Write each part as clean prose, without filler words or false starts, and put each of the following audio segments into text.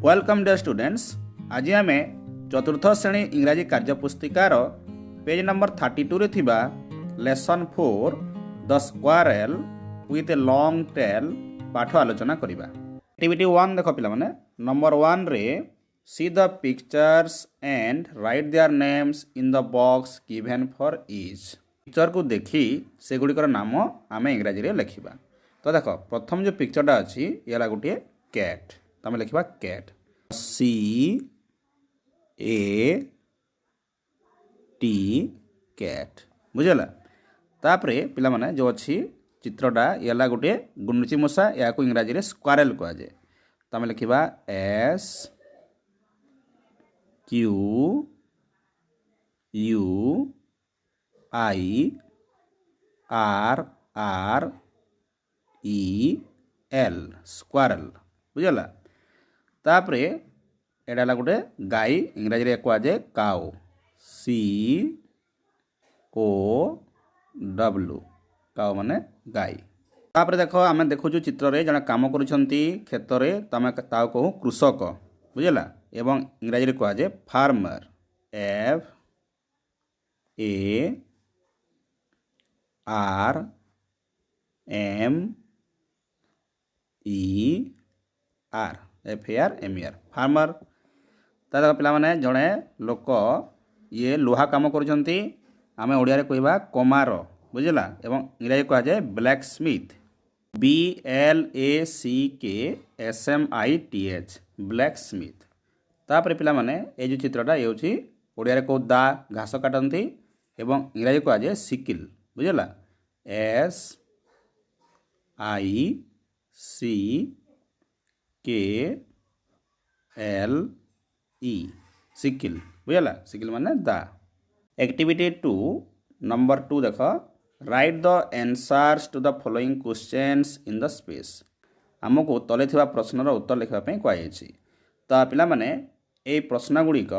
Welcome dear students. आज आम चतुर्थ श्रेणी इंग्राजी कार्यपुस्तिकार पेज नंबर 32 रे थिबा lesson 4 the squirrel with a long tail पाठ आलोचना करिबा। एक्टिविटी 1 देखो पिला माने नंबर 1 रे see the pictures and right their names in the box given for each. Picture को देखी से गुड़िकर नाम आम इंग्राजी रे लिखिबा। तो देखो प्रथम जो पिक्चरटा अच्छी याला गोटे कैट, तमें लिखा cat C A T cat बुझेगा। तापरे पिला माने जो अच्छी चित्रटा याला गोटे गुंडुची मूषा, या इंग्राजी रे स्क्वारेल कहुए। तमें लिखा S Q U I R R E L squirrel बुझेगा। तापरे एडा गोटे गाई, इंग्राजी रे कहुए cow C O W cow माने गाई। तापरे देखो आम देखु चित्र रे जन काम करुछंती खेत रे, तमे ताउ कहू कृषक बुझेगा। एवं इंग्राजी रे कहुए farmer F A R M E R F A R M E R farmer. तार पिला माने जड़े लोक ये लुहा काम करुछंती, आमे ओडिया रे कहबा कमार बुझेला। एवं इंग्राजी कहा जाए blacksmith B L A C K S M I T H blacksmith. तापर पिला माने ए जो चित्रटा ये होची ओडिया रे को दा घास काटंती, एवं इंग्राजी कहा जाए सिकिल बुझेला S I C K L E sickle बुझेला। सिकिल माने दा। एक्टिविटी 2 नंबर 2 देख write the answers to the following questions in the space. आमको तले थिबा प्रश्नर उत्तर लिखा कहुई। तो पिला माने ए प्रश्न गुड़िक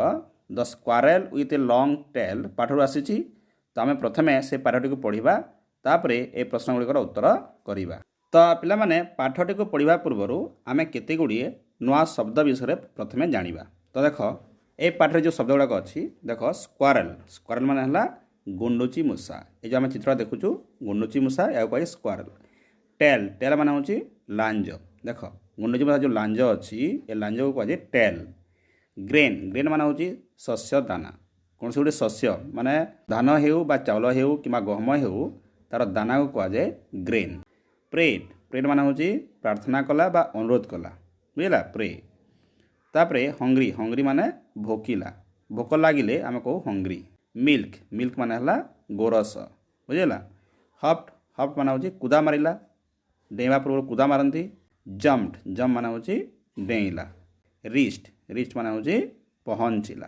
the squirrel with a long tail पाठर आसी। तो आम प्रथमे से पाठटी को पढ़ा, तापरे ए प्रश्न गुड़िकर उत्तर करवा। तो पिला माने पाठटी को पढ़ा पूर्वर आम केते गुड़िए नुआ शब्द विषय प्रथमे जानिबा। तो देख ए पाठरे जो शब्द गुड़ाक अच्छी देख स्क्वारेल, स्क्वारेल माने हला गुंडुची मूषा। ये जो आम चित्र देखुचु गुंडुची मूषा या कहे स्क्वारेल। टेल, टेल माने होची लांज। देख गुंडुची मूषा जो लांज अच्छी ए लांज को कहे टेल। ग्रेन, ग्रेन माने होची शस्य दाना। कौन से गोटे शस्य माने धान हेउ बा चाउल हेउ कि गहम हेउ तार दाना को कहे ग्रेन। प्रेड, प्रेड माने होची प्रार्थना कला बा अनुरोध कला बुझेला प्रे। तापरे हंग्री, हंग्री माने भोकिला, भोक लागिले आम कहू हंग्री। मिल्क, मिल्क माने हला गोरस बुझेला। हफ्ट, हफ्ट माने होची कुदा मारिला, डेइबा पूर्व कुदा मारती। जम्प्ड, जम्प माने होची डेइला। रिस्ट, रिस्ट माने होची पहुंचिला।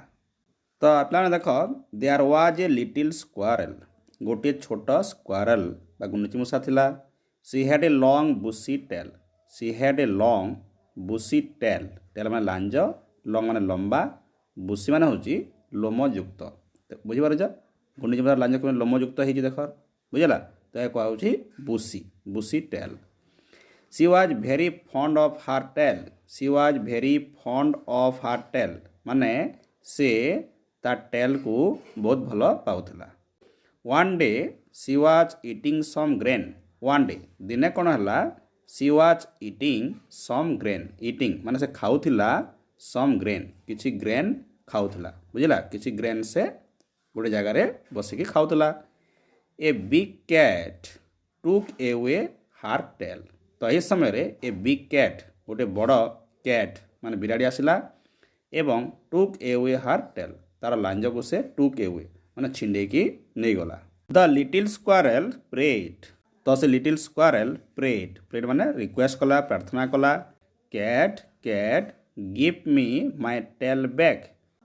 तो आपने देख there was a little squirrel, गोटे छोट स्क्वारेल बा गुंडुची मूषा थिला। She had a long bushy tail, she had a long bushy tail. Tail माने लांज, लॉन्ग माने लंबा, बुशी माने होची लोमयुक्त बुझिपार। गुंडुची मूषा लांज को लोमयुक्त होती देख बुझेला। तो यह कहुची bushy, bushy tail. She was very fond of her tail, she was very fond of her tail माने से तार टेल को बहुत भल पाउथला। One day she was eating some grain, one day दिने कौन है she was eating some grain. Eating माने से खाउथिला सम ग्रेन, किछि ग्रेन खाउथिला बुझिला। किछि ग्रेन से गोटे जगार बसिकी खाउथिला। ए बिग कैट टुक एवे हार टेल। तो यह समय रे ए बिग कैट गोटे बड़ कैट माने बिराड़ी आसिला एवं टुक एवे हार टेल तार लांज को से टुक एवे माने छिंडेकी नहीं गला। द लिटिल स्क्वारेल प्रेड, तो से लिटिल स्क्वारेल प्रेड, प्रेड माने रिक्वेस्ट कला, प्रार्थना कला। Cat, cat give me my tail back,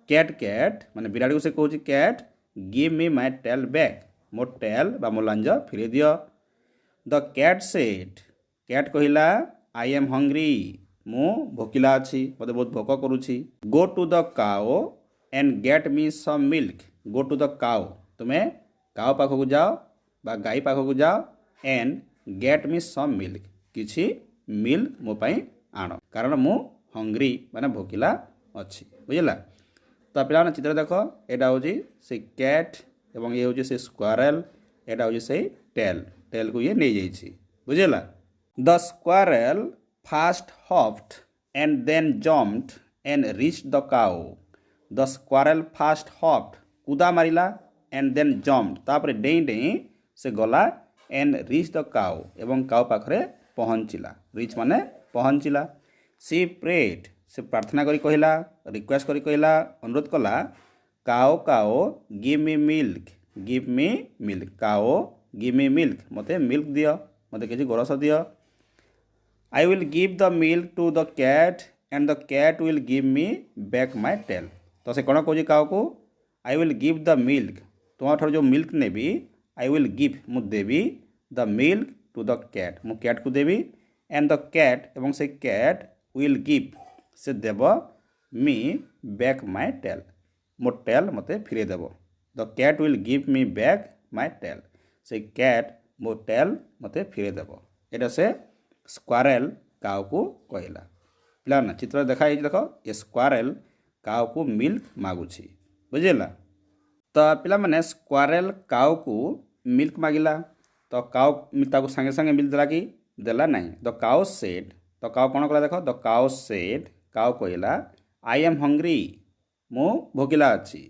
cat, cat माने बिराड़ी को से कहूँ cat give me my tail back, मो टेल बा मो लांज फिरे दियो। द कैट सेड, कैट कहिला आई एम हंग्री, मु भोकिला अच्छी, मते बहुत भोक करुछि। Go to the cow and get me some milk, go to the cow तुम्हें काओ पाखक जाओ बा गाई पाखक जाओ and get me some milk किछि मिल्क मो पाई आण, कारण मु हंग्री माने भोकिला अच्छी बुझला। तो पे चित्र देख यहाँ हूँ से कैट एवं ये हूँ से स्क्वारेल एटा हूँ से टेल टेल को ये नहीं जाइए बुझला। The squirrel fast hopped and then jumped and reached the cow. The squirrel fast hopped कूदा मारिला एंड देन जम्प्ड तापर डेई डेई से गला एंड रीच द काउ एवं काउ पाखरे पहुँचला। रिच माने पहुँचला। सी प्रेड से प्रार्थना करी कहला रिक्वेस्ट करी कहला अनुरोध कला cow cow give me milk give me milk cow give me milk मते मिल्क दियो मते किसी गोरस दियो। I will give the milk to the cat and the cat will give me back my tail. तो से कौन कौन काओ को I will give the milk तुम ठार जो मिल्क नेबी आई विल गिव मु देवी the milk to the cat मु कैट को देवी एंड द कैट एवं से कैट विल गिव से देव मी बैक माय टेल मो टेल मते फिरे देव। The cat will give me back my tail से कैट मो टेल मते फिरे देव। एटा से स्क्वारेल काउ को कहला। पिलाना चित्र देखा देख ये स्क्वारेल काउ को मिल्क मागुछि बुझेला। तो पिला माने स्क्वारेल काउ को मिल्क मागिला तो काउ ताको संगे संगे मिल्क देला कि देला नहीं। द काउ सेड तो काउ कौन कला देख द काउ सेड काउ कहला आई एम हंग्री मु भोकिला अच्छी।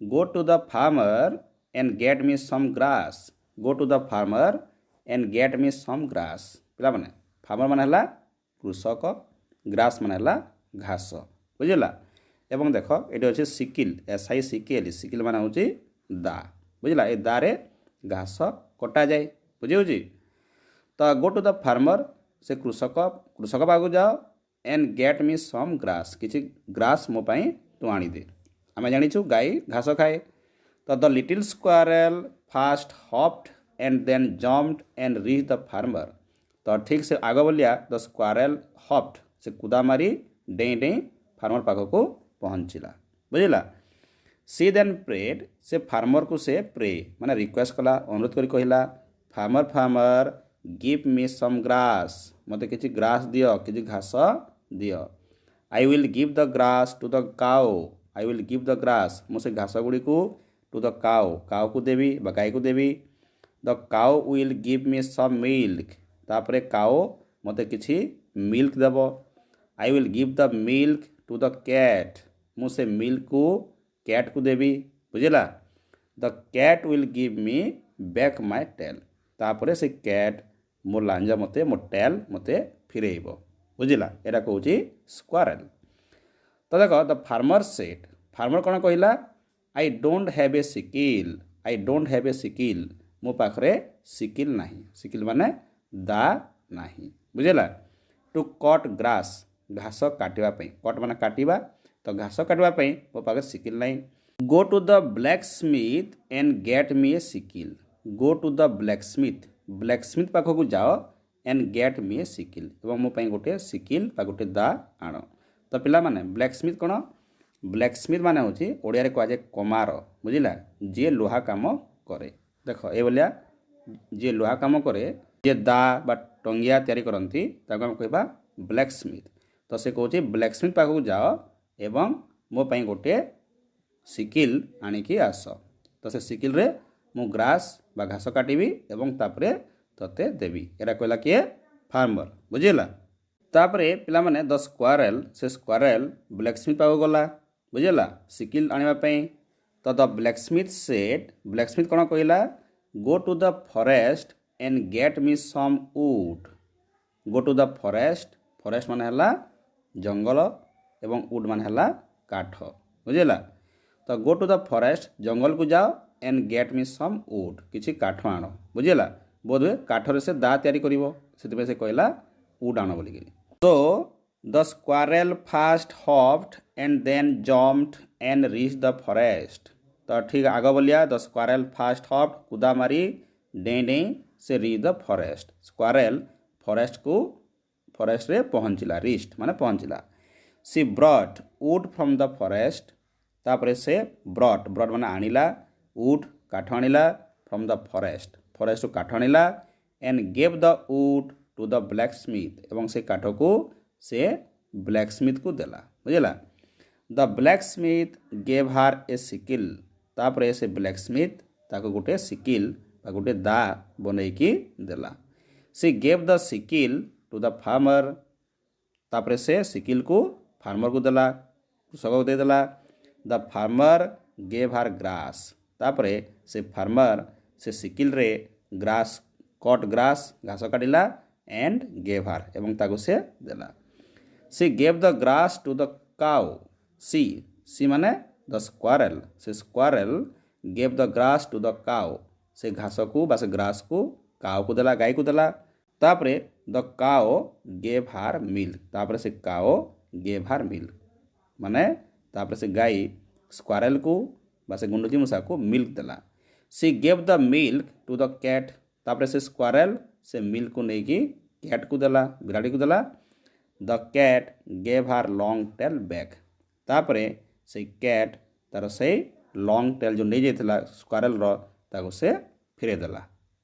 Go to the farmer and get me some grass go to the farmer and get me some grass. पिला माने फार्मर माने हला कृषक ग्रास माने हला घास बुझला। एवं देख ये अच्छे सिकिल SI सिकेल सिकिल माने हूँ दा बुझला। ए दारे घास कटा जाए बुझे। तो गो टू द फार्मर से कृषक कृषक पाक जाओ and get me some grass किसी ग्रास मो पाई तू आनी दे। आम जाचु गाई घास खाए। तो the little squirrel fast hopped and then jumped and reach the farmer. तो ठीक से आग बोलिया द स्क्वारेल हॉप्ड से कूदा मारी डेई डेई फार्मर पाख को पहुँचला बुझला। सी देन प्रेड से फार्मर को से प्रे माने रिक्वेस्ट कला अनुरोध करी कहला farmer farmer give me some grass मते किसी ग्रास दियो किसी घास दियो। I will give the grass to the cow I will give the grass मुझे घास गुड़ी को टू द काउ काउ को देवी गाई को देवी। The cow will give me some milk तापरे काउ मते किसी मिल्क देव। I will give the milk to the cat मुझे मिल्क को कैट को देवी बुझला। The cat will give me back my tail तापरे से कैट मोर लांजा मते मोर टेल मते फिरेइबो बुझला। एटा कहूँ स्क्वारेल। तो देख द फार्मर सेट फार्मर कौन कहला I don't have a sickle I don't have a sickle मो पाखरे सिकिल नहीं सिकिल माने दा नहीं बुझला। टू कट ग्रास घास काटिबा पई कट माने काटिबा तो घास काटिबा पई मो पाखे सिकिल नहीं। Go to the blacksmith and get me a sickle go to the blacksmith पाख को जाओ and get me a sickle एवं मो पाई गोटे सिकिल बा गोटे दा आण। तो पिला माने ब्लैक स्मिथ कौन ब्लैक स्मिथ माने होची ओडिया रे कह जाए कमार बुझिला जे लोहा काम करे। देख ए भलिया जे लोहा काम करे जे दा बा टंगिया तैयारी करंती ताको हम कहबा ब्लैक स्मिथ। तो से कहूँ ब्लैक स्मिथ पाख को जाओ एवं मो पाई गोटे सिकिल आनिकी आस। तो से सिकिल रे मु ग्रास बा घास काटिबी एवं तापरे तते देवी। एरा कहला किए फार्मर बुझिला। तापरे पिला माने द स्क्वारेल से स्क्वारेल ब्लैक स्मिथ पाख गला बुझिला सिकिल आनिबा पई। तो the blacksmith said blacksmith कौन कहला go to the forest and get me some wood go to the forest forest माने हला जंगल एवं वुड माने हला काठ बुझिला। तो गो टू द फॉरेस्ट जंगल को जाओ and get me some wood किछि काठ आण बुझिला। बोधवे काठरे से दा तैयारी करिवो सेते से कहला वुड आण बोली। तो the squirrel fast hopped and then jumped and reach the forest. तो ठीक आग बोलिया द स्क्वारेल फास्ट हॉप्ड कूदा मारी डेई डेई से reach the forest. Squirrel forest को फॉरेस्ट रे पहुँचला रीस्ट माने पहुँचला। She brought wood from the forest तापरे से ब्रॉट ब्रॉट माने आनिला वुड काठ आनिला फ्रॉम द फॉरेस्ट फॉरेस्ट काठ आनिला and gave the wood to the blacksmith एवं से काठ को से ब्लैकस्मिथ को देला बुझला द ब्लैकस्मिथ गेव हार ए सिकिल तापर से ब्लैकस्मिथ ताको गोटे सिकिल बा गोटे दा बनैकी देला she gave the sickle to the farmer तापर से सिकिल को फार्मर को देला कृषक को दे देला द फार्मर गेव हार ग्रास तापर से फार्मर से सिकिल रे ग्रास कट ग्रास घास काटिला एंड गेव हार एवं ताको से देला she gave the grass to the cow she माने द स्क्वारेल से squirrel gave the grass to the cow से घास को बा से ग्रास को काउ को देला गाय को देला तापरे द काओ गेव हार मिल्क तापरे से काओ गेव हार मिल्क माने तापरे से गाय स्क्वारेल को बा से गुंडुची मूषा को मिल्क देला she gave the milk to the cat तापरे से स्क्वारेल से मिल्क को लेकी कैट को देला बिराड़ी को देला द कैट गेव हार लॉन्ग टेल बैक तापरे से कैट तार से लॉन्ग टेल जो नहीं जाइथिला स्क्वारेल रो ताको से फिरे देला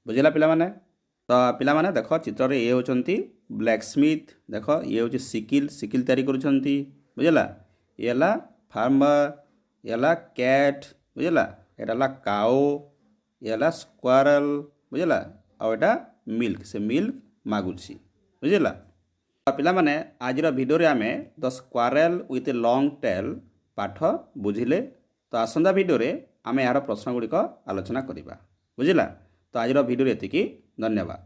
बुझिला पिला माने तो पिला माने देखो चित्र रे ये होचंती ब्लैकस्मिथ देखो ये होची सिकिल सिकिल तैयारी करूचंती बुझिला ये हला फार्मर ये हला कैट बुझिला एटा हला काओ ये हला स्क्वारेल बुझिला आ एटा मिल्क से मिल्क मागुची बुझिला पिला माने आज भिडियो रे आमे the squirrel with a long tail पाठ बुझिले तो आसंदा भिडियो रे आमे यार प्रश्न गुड़िक आलोचना करिबा बुझिला तो आज भिडियो रे एतिकी धन्यवाद।